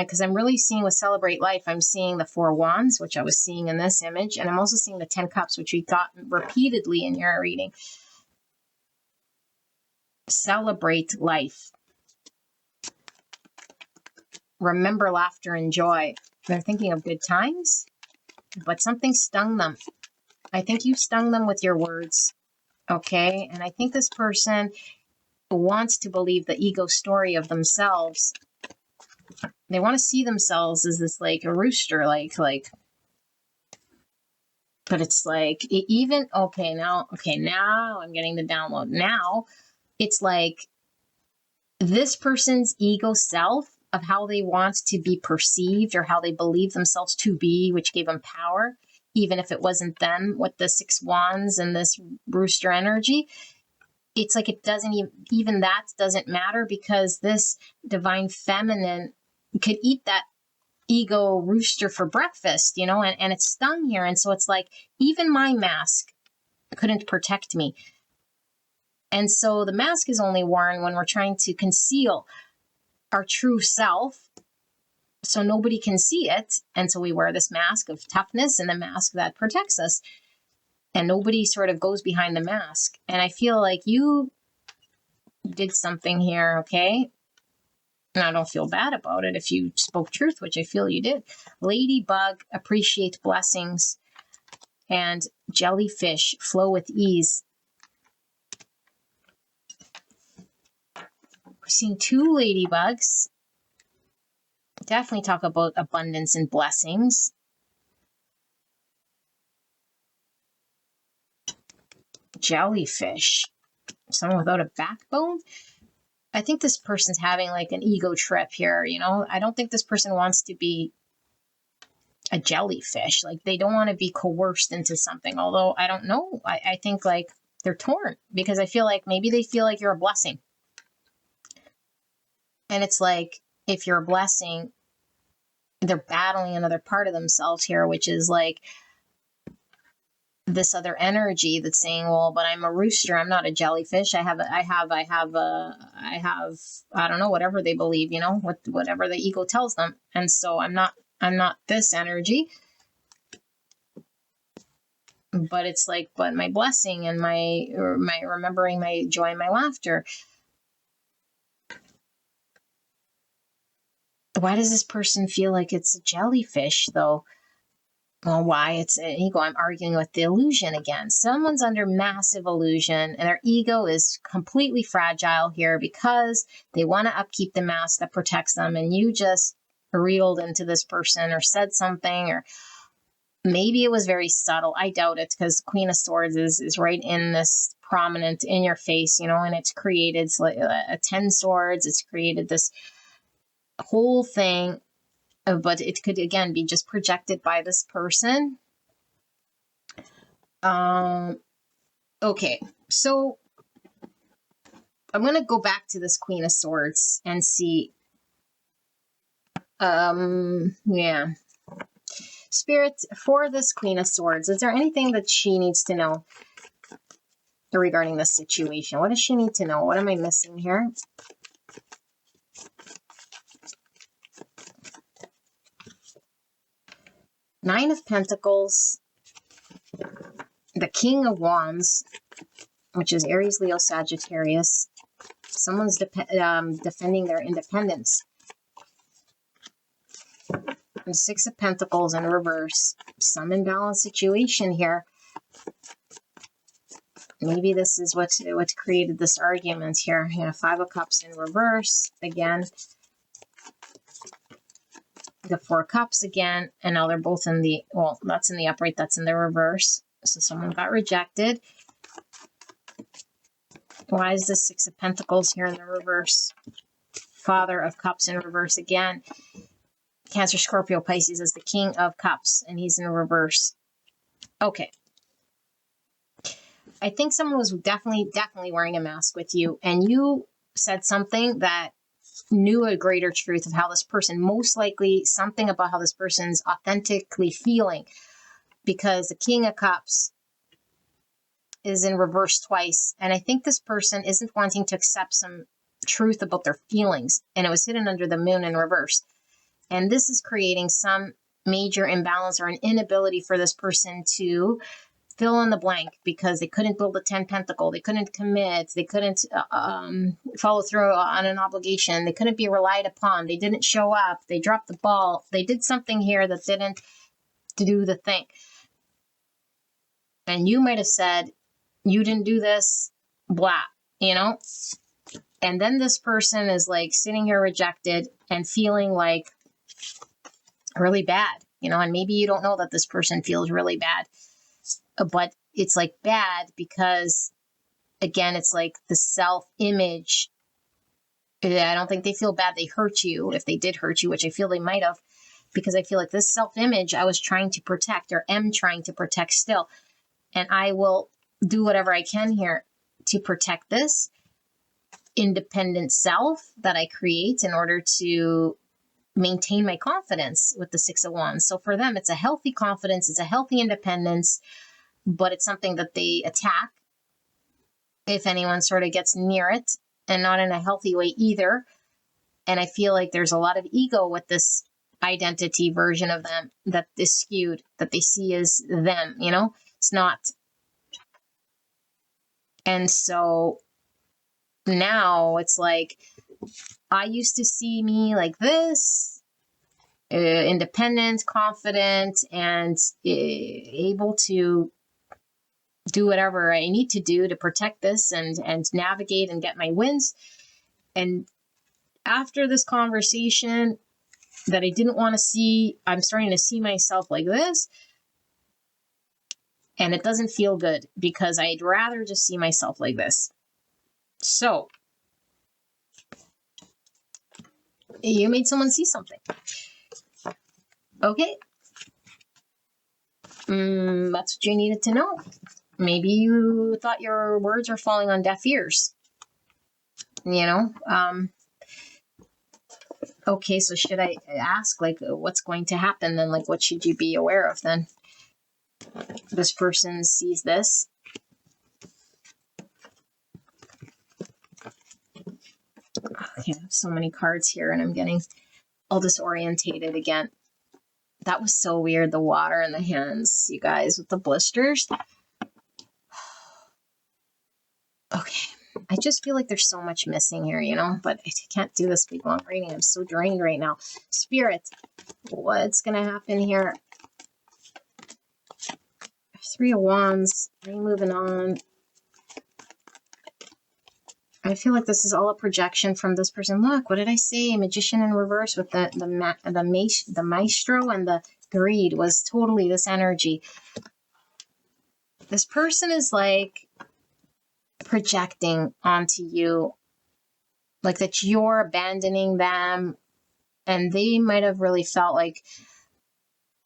Because I'm really seeing with Celebrate Life, I'm seeing the 4 Wands, which I was seeing in this image. And I'm also seeing the 10 Cups, which we got repeatedly in your reading. Celebrate life. Remember laughter and joy. They're thinking of good times, but something stung them. I think you stung them with your words. Okay? And I think this person wants to believe the ego story of themselves. They want to see themselves as this like a rooster, like, but it's like even, now I'm getting the download. Now it's like this person's ego self of how they want to be perceived or how they believe themselves to be, which gave them power, even if it wasn't them with the 6 Wands and this rooster energy. It's like it doesn't even that doesn't matter, because this divine feminine could eat that ego rooster for breakfast, and it's stung here. And so it's like, even my mask couldn't protect me. And so the mask is only worn when we're trying to conceal our true self so nobody can see it. And so we wear this mask of toughness and the mask that protects us. And nobody sort of goes behind the mask. And I feel like you did something here, okay? And I don't feel bad about it if you spoke truth, which I feel you did. Ladybug, appreciate blessings. And jellyfish, flow with ease. We're seeing 2 ladybugs. Definitely talk about abundance and blessings. Jellyfish. Someone without a backbone. I think this person's having like an ego trip here, I don't think this person wants to be a jellyfish. Like, they don't want to be coerced into something. Although, I don't know. I think like they're torn, because I feel like maybe they feel like you're a blessing. And it's like, if you're a blessing, they're battling another part of themselves here, which is like this other energy that's saying, well, but I'm a rooster, I'm not a jellyfish. I have, I don't know, whatever they believe, whatever the ego tells them. And so I'm not this energy. But it's like, but my blessing and my remembering my joy and my laughter. Why does this person feel like it's a jellyfish, though? Well, why? It's an ego. I'm arguing with the illusion again. Someone's under massive illusion, and their ego is completely fragile here because they want to upkeep the mask that protects them, and you just reeled into this person or said something, or maybe it was very subtle. I doubt it, because Queen of Swords is right in this prominent in your face, and it's created like a 10 swords. It's created this whole thing. But it could, again, be just projected by this person. Okay, so I'm going to go back to this Queen of Swords and see. Yeah. Spirit, for this Queen of Swords, is there anything that she needs to know regarding this situation? What does she need to know? What am I missing here? Nine of Pentacles, the King of Wands, which is Aries, Leo, Sagittarius. Someone's defending their independence. The 6 of Pentacles in reverse. Some imbalanced situation here. Maybe this is what created this argument here. 5 of Cups in reverse again. The 4 of Cups again, and now they're both in the, well, that's in the upright, that's in the reverse. So someone got rejected. Why is the 6 of Pentacles here in the reverse? Father of Cups in reverse again. Cancer, Scorpio, Pisces is the King of Cups, and he's in reverse. Okay. I think someone was definitely wearing a mask with you, and you said something that knew a greater truth of how this person, most likely something about how this person's authentically feeling, because the King of Cups is in reverse twice. And I think this person isn't wanting to accept some truth about their feelings, and it was hidden under the Moon in reverse. And this is creating some major imbalance or an inability for this person to fill in the blank, because they couldn't build a 10 pentacle. They couldn't commit. They couldn't follow through on an obligation. They couldn't be relied upon. They didn't show up. They dropped the ball. They did something here that didn't do the thing. And you might have said, you didn't do this, blah, you know? And then this person is like sitting here rejected and feeling like really bad, you know? And maybe you don't know that this person feels really bad, but it's like bad because, again, it's like the self-image. I don't think they feel bad they hurt you, if they did hurt you, which I feel they might have, because I feel like this self-image I was trying to protect, or am trying to protect still. And I will do whatever I can here to protect this independent self that I create in order to maintain my confidence with the Six of Wands. So for them, it's a healthy confidence, it's a healthy independence, but it's something that they attack if anyone sort of gets near it, and not in a healthy way either. And I feel like there's a lot of ego with this identity version of them that is skewed, that they see as them, you know? It's not. And so now it's like, I used to see me like this, independent, confident, and able to do whatever I need to do to protect this and navigate and get my wins. And after this conversation that I didn't want to see, I'm starting to see myself like this. And it doesn't feel good, because I'd rather just see myself like this. So you made someone see something. Okay. That's what you needed to know. Maybe you thought your words were falling on deaf ears. You know? Okay, so should I ask, like, what's going to happen then? Like, what should you be aware of then? This person sees this. Okay, I have so many cards here and I'm getting all disorientated again. That was so weird, the water in the hands, you guys, with the blisters. Okay, I just feel like there's so much missing here, you know, but I can't do this big long reading. I'm so drained right now. Spirit, what's going to happen here? Three of Wands, moving on. I feel like this is all a projection from this person. Look, what did I say? Magician in reverse with the maestro, and the greed was totally this energy. This person is like projecting onto you, like that you're abandoning them, and they might have really felt like,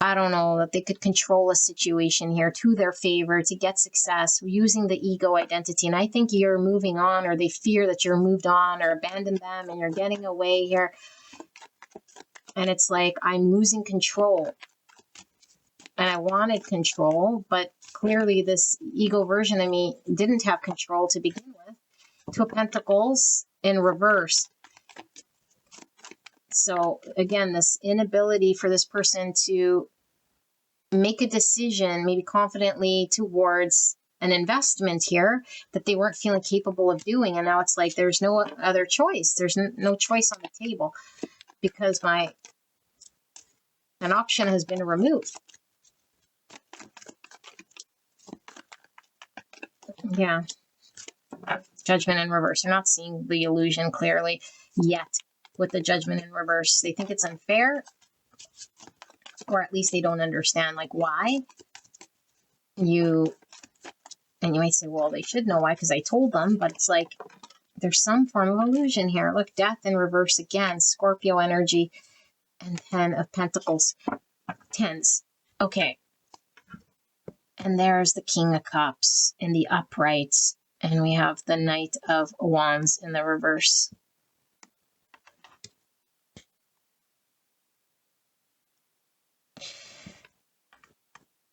I don't know, that they could control a situation here to their favor to get success using the ego identity. And I think you're moving on, or they fear that you're moved on or abandoned them and you're getting away here. And it's like, I'm losing control. And I wanted control, but clearly this ego version of me didn't have control to begin with. Two of Pentacles in reverse. So again, this inability for this person to make a decision, maybe confidently, towards an investment here that they weren't feeling capable of doing. And now it's like there's no other choice. There's no choice on the table, because an option has been removed. Yeah. Judgment in reverse. They're not seeing the illusion clearly yet with the Judgment in reverse. They think it's unfair, or at least they don't understand, like, why. And you might say, well, they should know why, because I told them, but it's like there's some form of illusion here. Look, Death in reverse again, Scorpio energy, and 10 of Pentacles. Tens. Okay. And there's the King of Cups in the upright, and we have the Knight of Wands in the reverse.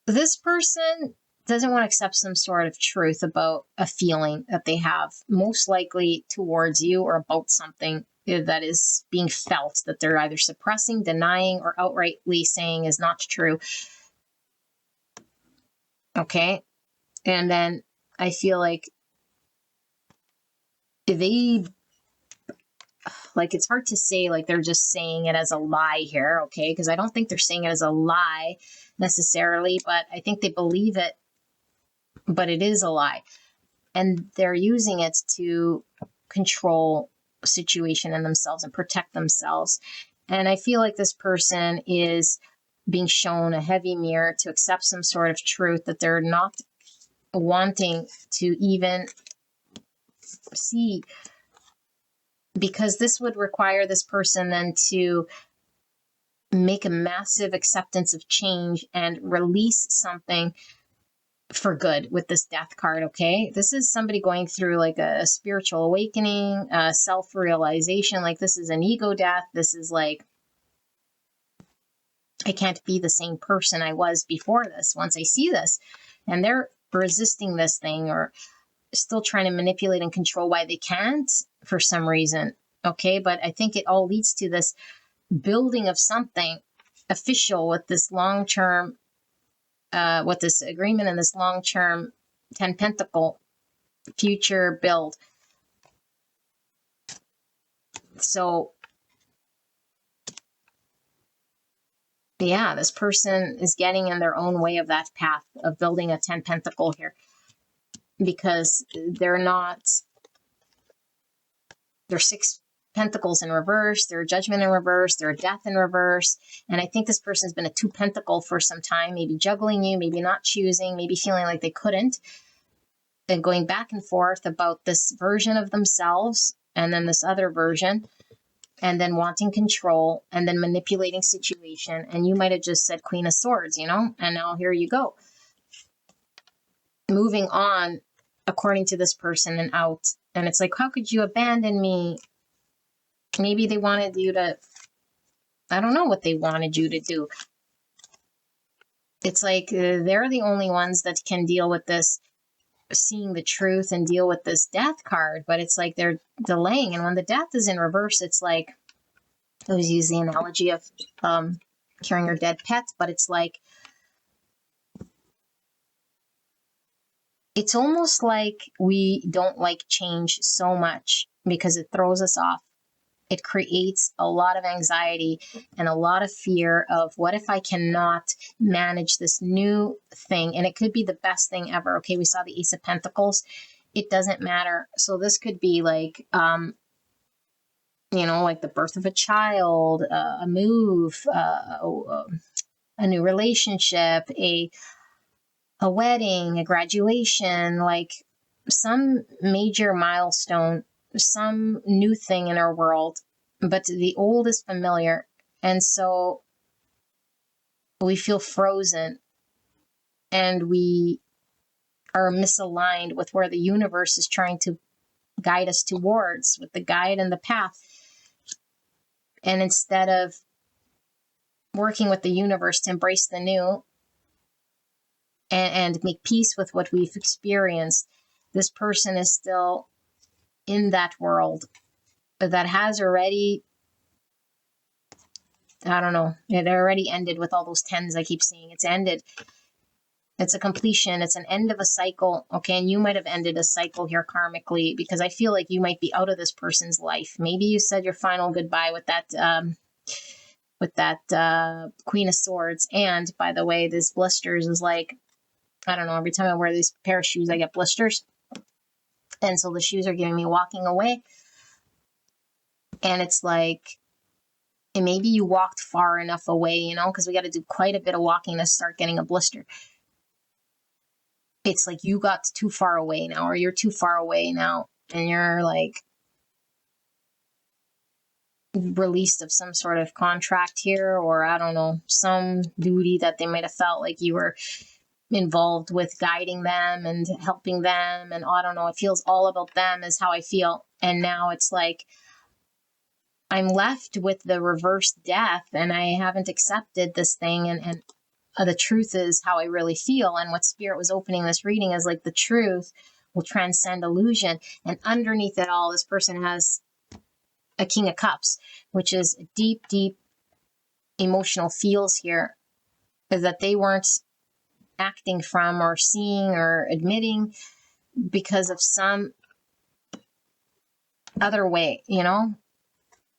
This person doesn't want to accept some sort of truth about a feeling that they have, most likely towards you or about something that is being felt, that they're either suppressing, denying, or outrightly saying is not true. Okay. And then I feel like they, like, it's hard to say, like, they're just saying it as a lie here. Okay. Because I don't think they're saying it as a lie necessarily, but I think they believe it, but it is a lie. And they're using it to control a situation in themselves and protect themselves. And I feel like this person is being shown a heavy mirror to accept some sort of truth that they're not wanting to even see, because this would require this person then to make a massive acceptance of change and release something for good with this death card. Okay, this is somebody going through like a spiritual awakening, self-realization. Like, this is an ego death. This is like, I can't be the same person I was before this once I see this. And they're resisting this thing, or still trying to manipulate and control why they can't for some reason. Okay, but I think it all leads to this building of something official with this long-term, with this agreement and this long-term 10 Pentacle future build. So yeah, this person is getting in their own way of that path of building a 10 Pentacle here, because they're not, they're 6 Pentacles in reverse, they're Judgment in reverse, they're Death in reverse. And I think this person's been a 2 Pentacle for some time, maybe juggling you, maybe not choosing, maybe feeling like they couldn't, and going back and forth about this version of themselves and then this other version, and then wanting control and then manipulating situation. And you might have just said Queen of Swords, you know, and now here you go. Moving on according to this person and out. And it's like, how could you abandon me? Maybe they wanted you to, I don't know what they wanted you to do. It's like they're the only ones that can deal with this, seeing the truth and deal with this death card, but it's like they're delaying. And when the death is in reverse, it's like, I always use the analogy of carrying your dead pets, but it's like, it's almost like we don't like change so much because it throws us off. It creates a lot of anxiety and a lot of fear of, what if I cannot manage this new thing? And it could be the best thing ever. Okay, we saw the Ace of Pentacles. It doesn't matter. So this could be like, you know, like the birth of a child, a move, a new relationship, a wedding, a graduation, like some major milestone, some new thing in our world, but the old is familiar. And so we feel frozen and we are misaligned with where the universe is trying to guide us towards, with the guide and the path. And instead of working with the universe to embrace the new and make peace with what we've experienced, this person is still in that world that has already, I don't know, it already ended with all those 10s I keep seeing. It's ended. It's a completion. It's an end of a cycle. Okay, and you might have ended a cycle here karmically, because I feel like you might be out of this person's life. Maybe you said your final goodbye with that Queen of Swords. And by the way, this blisters is like, I don't know, every time I wear these pair of shoes, I get blisters. And so the shoes are giving me walking away. And it's like, and maybe you walked far enough away, you know, because we got to do quite a bit of walking to start getting a blister. It's like you got too far away now, or you're too far away now, and you're like released of some sort of contract here, or I don't know, some duty that they might have felt like you were involved with, guiding them and helping them. And I don't know, it feels all about them is how I feel. And now it's like, I'm left with the reverse death, and I haven't accepted this thing. And the truth is how I really feel. And what Spirit was opening this reading is like, the truth will transcend illusion. And underneath it all, this person has a King of Cups, which is deep, deep emotional feels here that they weren't acting from or seeing or admitting because of some other way, you know?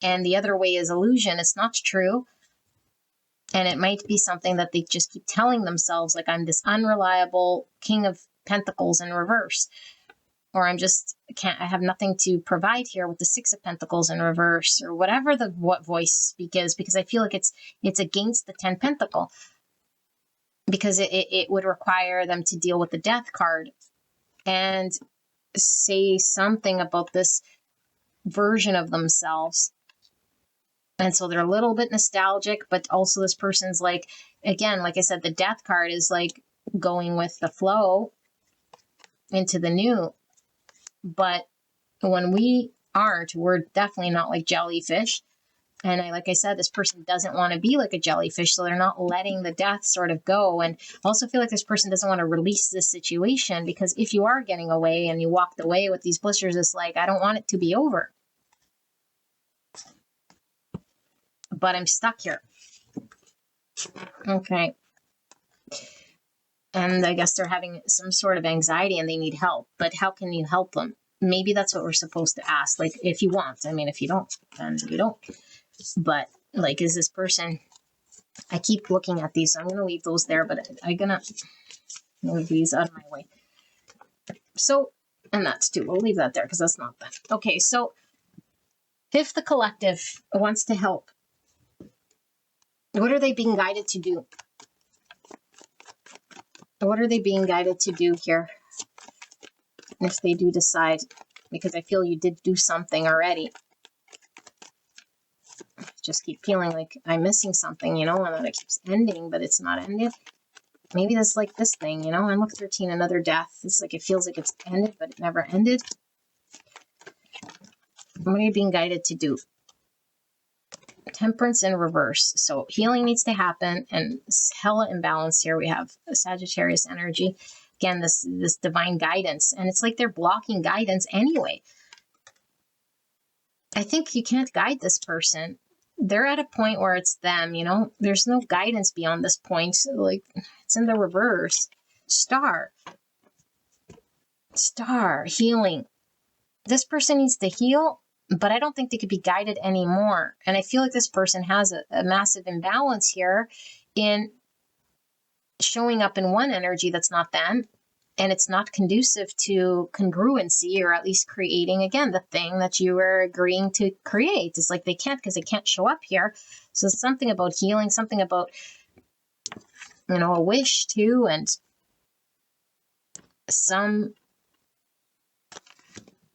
And the other way is illusion. It's not true. And it might be something that they just keep telling themselves, like, I'm this unreliable King of Pentacles in reverse. Or I have nothing to provide here with the Six of Pentacles in reverse, or whatever what voice speak is, because I feel like it's against the 10 Pentacle, because it would require them to deal with the Death card and say something about this version of themselves. And so they're a little bit nostalgic, but also this person's like, again, like I said, the Death card is like going with the flow into the new. But when we aren't, we're definitely not like jellyfish. And like I said, this person doesn't want to be like a jellyfish, so they're not letting the death sort of go. And I also feel like this person doesn't want to release this situation, because if you are getting away and you walked away with these blisters, it's like, I don't want it to be over. But I'm stuck here. Okay. And I guess they're having some sort of anxiety and they need help. But how can you help them? Maybe that's what we're supposed to ask. Like, if you want. I mean, if you don't, then you don't. But, like, is this person... I keep looking at these, so I'm going to leave those there, but I'm going to move these out of my way. So, and that's two. We'll leave that there because that's not that. Okay, so if the collective wants to help, what are they being guided to do? What are they being guided to do here? If they do decide, because I feel you did do something already. Just keep feeling like I'm missing something, you know, and that it keeps ending, but it's not ended. Maybe that's like this thing, you know, Unlock 13, another death. It's like, it feels like it's ended, but it never ended. What are you being guided to do? Temperance in reverse. So healing needs to happen, and hella imbalance here. We have Sagittarius energy. Again, this divine guidance, and it's like they're blocking guidance anyway. I think you can't guide this person. They're at a point where it's them, you know? There's no guidance beyond this point. Like, it's in the reverse. Star, healing. This person needs to heal, but I don't think they could be guided anymore. And I feel like this person has a massive imbalance here in showing up in one energy that's not them. And it's not conducive to congruency, or at least creating, again, the thing that you were agreeing to create. It's like they can't, because they can't show up here. So something about healing, something about, you know, a wish too, and some,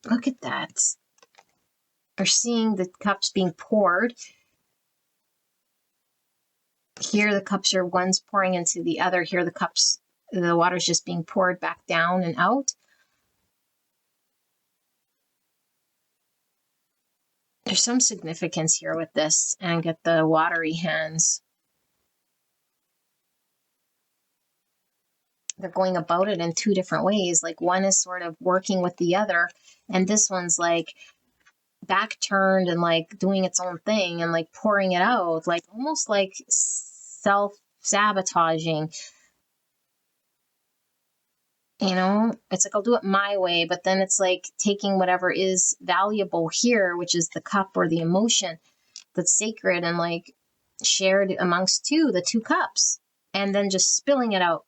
look at that. We're seeing the cups being poured. Here the cups are, one's pouring into the other. Here the water's just being poured back down and out. There's some significance here with this, and get the watery hands. They're going about it in two different ways. Like, one is sort of working with the other, and this one's like back turned and like doing its own thing and like pouring it out, like almost like self-sabotaging. You know, it's like, I'll do it my way, but then it's like taking whatever is valuable here, which is the cup or the emotion that's sacred and like shared amongst the two cups, and then just spilling it out.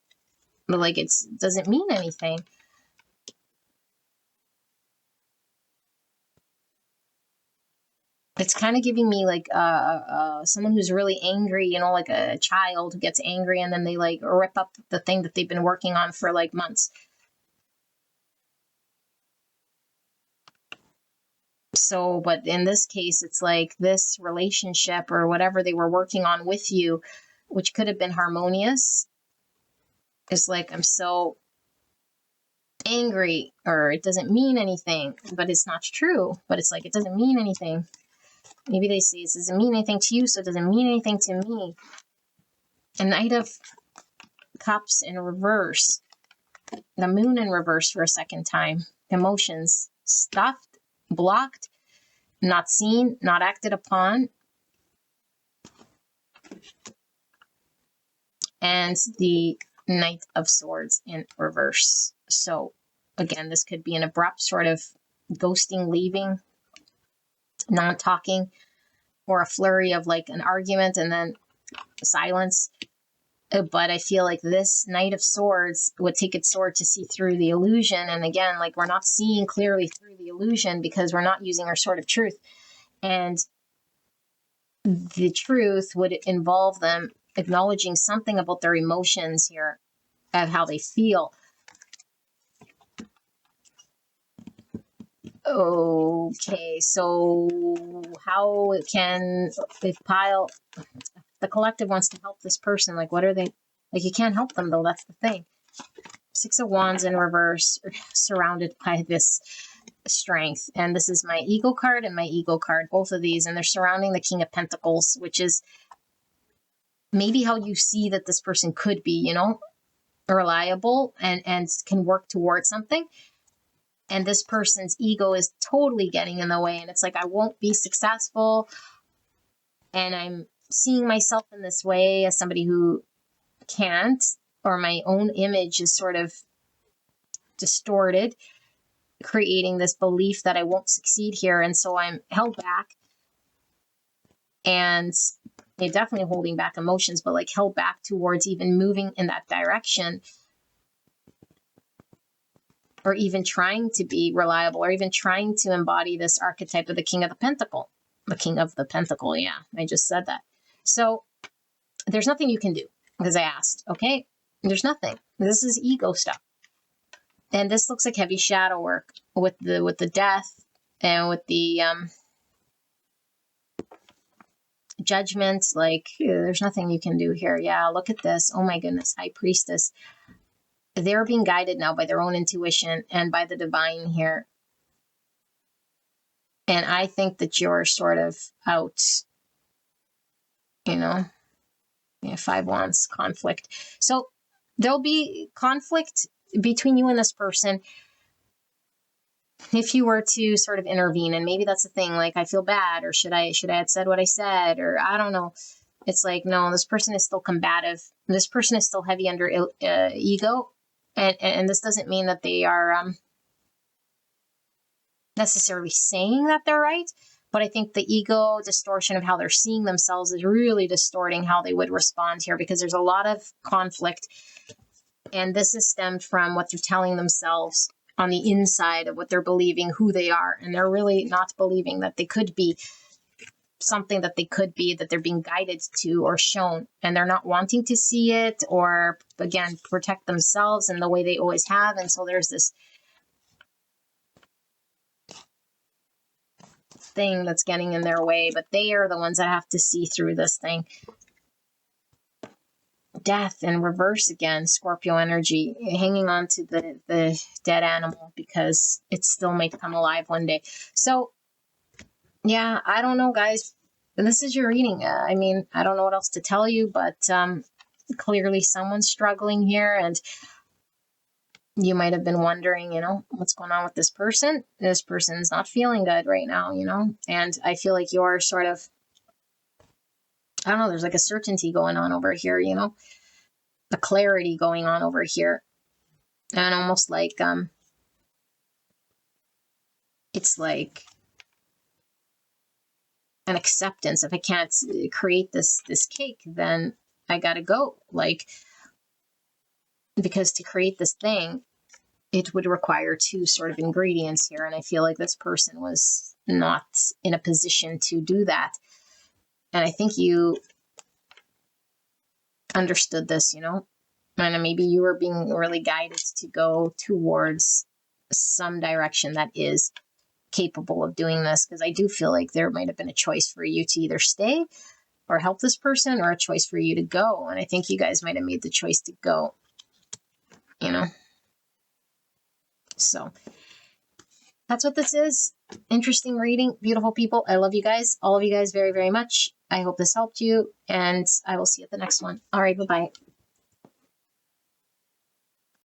But like, it doesn't mean anything. It's kind of giving me like someone who's really angry, you know, like a child who gets angry and then they like rip up the thing that they've been working on for like months. So, but in this case, it's like this relationship or whatever they were working on with you, which could have been harmonious, is like, I'm so angry, or it doesn't mean anything, but it's not true. But it's like, it doesn't mean anything. Maybe they say it doesn't mean anything to you, so it doesn't mean anything to me. A Knight of Cups in reverse. The Moon in reverse for a second time. Emotions stuffed, blocked, not seen, not acted upon. And the Knight of Swords in reverse. So again, this could be an abrupt sort of ghosting, leaving, not talking, or a flurry of like an argument and then silence. But I feel like this Knight of Swords would take its sword to see through the illusion. And again, like we're not seeing clearly through the illusion because we're not using our sword of truth. And the truth would involve them acknowledging something about their emotions here, of how they feel. Okay, so how can, if Pile, the collective wants to help this person, like what are they, like you can't help them though, that's the thing. Six of Wands in reverse, surrounded by this strength. And this is my ego card and my ego card, both of these, and they're surrounding the King of Pentacles, which is maybe how you see that this person could be, you know, reliable and can work towards something. And this person's ego is totally getting in the way. And it's like, I won't be successful. And I'm seeing myself in this way as somebody who can't, or my own image is sort of distorted, creating this belief that I won't succeed here. And so I'm held back. And they're definitely holding back emotions, but like held back towards even moving in that direction, or even trying to be reliable, or even trying to embody this archetype of the King of the Pentacle. The King of the Pentacle, yeah, I just said that. So there's nothing you can do, because I asked, okay? There's nothing. This is ego stuff. And this looks like heavy shadow work with the death and with the judgment. Like, there's nothing you can do here. Yeah, look at this. Oh my goodness, High Priestess. They're being guided now by their own intuition and by the divine here. And I think that you're sort of out, you know, yeah, 5 Wands, conflict. So there'll be conflict between you and this person if you were to sort of intervene. And maybe that's the thing, like, I feel bad, or should I have said what I said, or I don't know. It's like, no, this person is still combative. This person is still heavy under ego. And this doesn't mean that they are necessarily saying that they're right, but I think the ego distortion of how they're seeing themselves is really distorting how they would respond here, because there's a lot of conflict. And this is stemmed from what they're telling themselves on the inside of what they're believing, who they are. And they're really not believing that they could be something that they could be, that they're being guided to or shown. And they're not wanting to see it, or, again, protect themselves in the way they always have. And so there's this thing that's getting in their way, but they are the ones that have to see through this thing. Death in reverse again, Scorpio energy, hanging on to the dead animal because it still might come alive one day. So yeah, I don't know, guys. This is your reading. I mean, I don't know what else to tell you, but clearly someone's struggling here, and you might have been wondering, you know, what's going on with this person? This person's not feeling good right now, you know? And I feel like you're sort of, I don't know, there's like a certainty going on over here, you know? A clarity going on over here. And almost like, it's like an acceptance. If I can't create this cake, then I gotta go. Like, because to create this thing, it would require 2 sort of ingredients here. And I feel like this person was not in a position to do that. And I think you understood this, you know, and maybe you were being really guided to go towards some direction that is capable of doing this. Because I do feel like there might have been a choice for you to either stay or help this person, or a choice for you to go. And I think you guys might have made the choice to go, you know. So that's what this is. Interesting reading. Beautiful people. I love you guys. All of you guys very, very much. I hope this helped you, and I will see you at the next one. All right. Bye-bye.